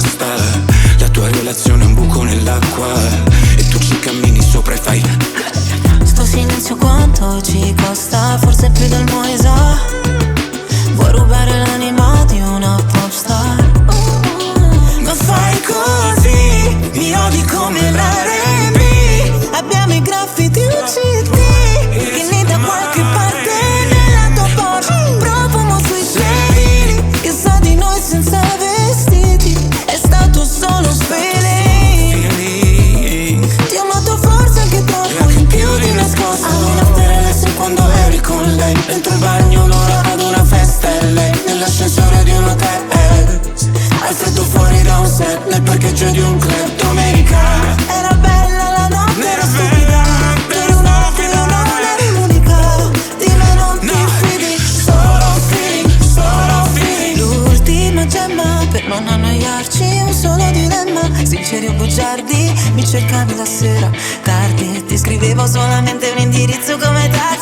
basta. La tua relazione è un buco nell'acqua e tu ci cammini sopra e fai. Sto silenzio quanto ci costa? Forse più del Moisa. Vuoi rubare l'anima di una popstar? Ma fai così, mi odi come l'R&B. Abbiamo i graffiti uccidi che da qualche parte nella tua Porsche. Profumo sui sedili, che sa di noi senza vestiti. È stato solo feeling. Ti ho amato forse anche troppo, in più di nascosto. Almeno after quando eri con lei, dentro il bagno l'ora ad una festa e lei nell'ascensore di un hotel. Al freddo fuori da un set, nel parcheggio di un club domenica. Era bella la notte, era stupida. Per un attimo non eri l'unica. Di me non ti fidi. Solo feeling. L'ultima gemma per non annoiarci, un solo dilemma. Sinceri o bugiardi, mi cercavi la sera tardi. Ti scrivevo solamente un indirizzo come tardi.